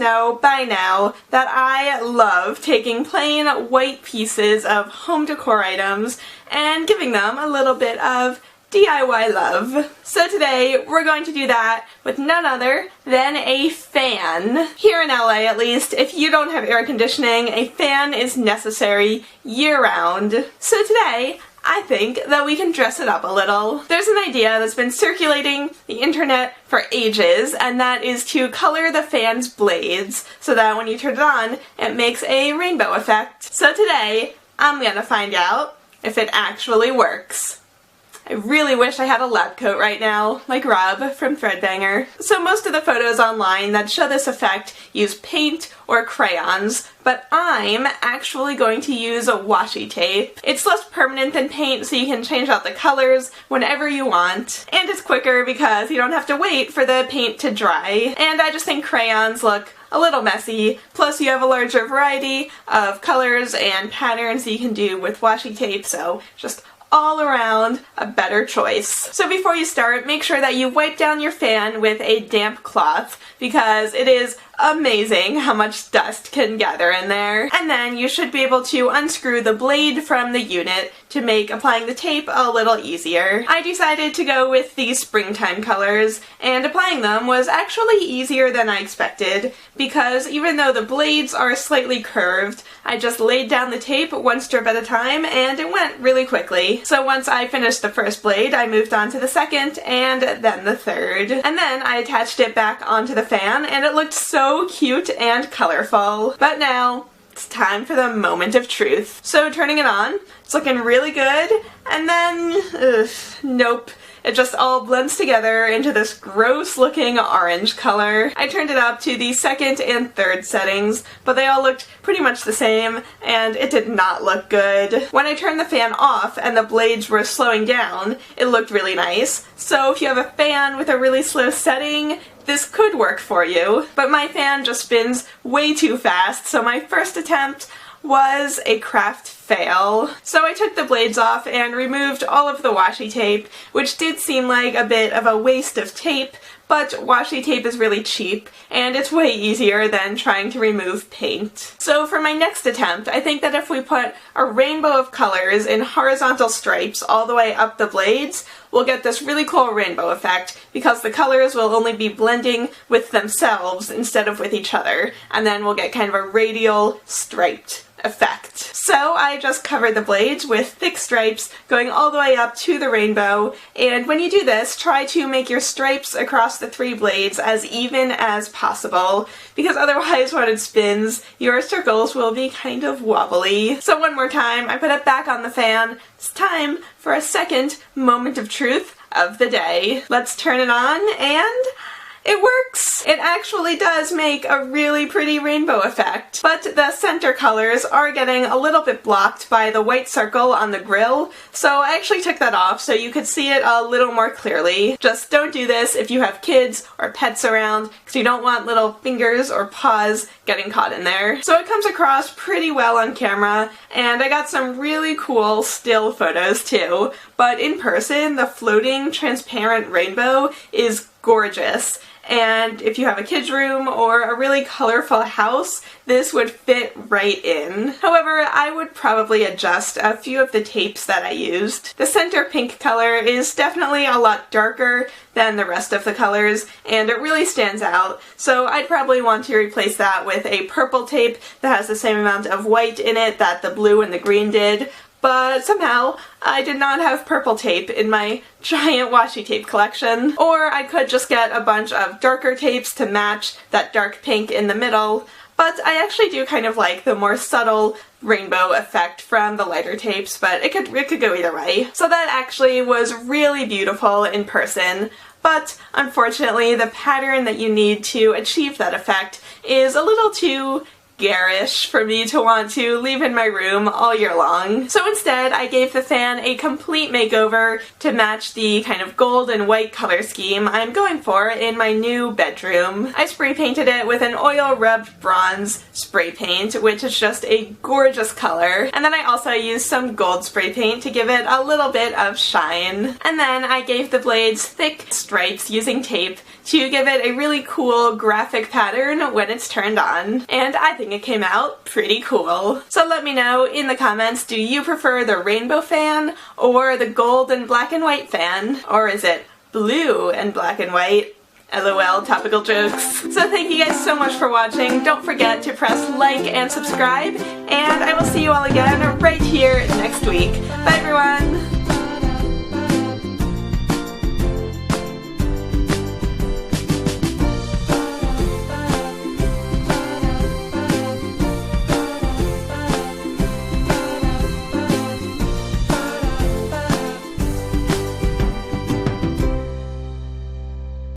know by now that I love taking plain white pieces of home decor items and giving them a little bit of DIY love. So today we're going to do that with none other than a fan. Here in LA at least, if you don't have air conditioning, a fan is necessary year-round. So today I think that we can dress it up a little. There's an idea that's been circulating the internet for ages, and that is to color the fan's blades so that when you turn it on, it makes a rainbow effect. So today, I'm gonna find out if it actually works. I really wish I had a lab coat right now, like Rob from Threadbanger. So most of the photos online that show this effect use paint or crayons, but I'm actually going to use a washi tape. It's less permanent than paint, so you can change out the colors whenever you want, and it's quicker because you don't have to wait for the paint to dry. And I just think crayons look a little messy, plus you have a larger variety of colors and patterns that you can do with washi tape, so just all around a better choice. So before you start, make sure that you wipe down your fan with a damp cloth because it is amazing how much dust can gather in there. And then you should be able to unscrew the blade from the unit to make applying the tape a little easier. I decided to go with these springtime colors, and applying them was actually easier than I expected because even though the blades are slightly curved, I just laid down the tape one strip at a time and it went really quickly. So once I finished the first blade, I moved on to the second and then the third. And then I attached it back onto the fan and it looked so cute and colorful. But now, it's time for the moment of truth. So turning it on, it's looking really good, and then, nope. It just all blends together into this gross looking orange color. I turned it up to the second and third settings, but they all looked pretty much the same, and it did not look good. When I turned the fan off and the blades were slowing down, it looked really nice. So if you have a fan with a really slow setting, this could work for you. But my fan just spins way too fast, so my first attempt was a craft fail. So I took the blades off and removed all of the washi tape, which did seem like a bit of a waste of tape, but washi tape is really cheap, and it's way easier than trying to remove paint. So for my next attempt, I think that if we put a rainbow of colors in horizontal stripes all the way up the blades, we'll get this really cool rainbow effect because the colors will only be blending with themselves instead of with each other, and then we'll get kind of a radial striped effect. So I just covered the blades with thick stripes going all the way up to the rainbow, and when you do this, try to make your stripes across the three blades as even as possible, because otherwise when it spins, your circles will be kind of wobbly. So one more time, I put it back on the fan. It's time for a second moment of truth of the day. Let's turn it on, and it works! It actually does make a really pretty rainbow effect, but the center colors are getting a little bit blocked by the white circle on the grill, so I actually took that off so you could see it a little more clearly. Just don't do this if you have kids or pets around, because you don't want little fingers or paws getting caught in there. So it comes across pretty well on camera, and I got some really cool still photos too, but in person, the floating transparent rainbow is gorgeous. And if you have a kid's room or a really colorful house, this would fit right in. However, I would probably adjust a few of the tapes that I used. The center pink color is definitely a lot darker than the rest of the colors, and it really stands out, so I'd probably want to replace that with a purple tape that has the same amount of white in it that the blue and the green did. But somehow, I did not have purple tape in my giant washi tape collection. Or I could just get a bunch of darker tapes to match that dark pink in the middle. But I actually do kind of like the more subtle rainbow effect from the lighter tapes, but it could go either way. So that actually was really beautiful in person. But unfortunately, the pattern that you need to achieve that effect is a little too garish for me to want to leave in my room all year long. So instead, I gave the fan a complete makeover to match the kind of gold and white color scheme I'm going for in my new bedroom. I spray painted it with an oil rubbed bronze spray paint, which is just a gorgeous color. And then I also used some gold spray paint to give it a little bit of shine. And then I gave the blades thick stripes using tape to give it a really cool graphic pattern when it's turned on. And I think it came out pretty cool. So let me know in the comments, do you prefer the rainbow fan or the gold and black and white fan? Or is it blue and black and white? LOL, topical jokes. So thank you guys so much for watching. Don't forget to press like and subscribe, and I will see you all again right here next week. Bye everyone!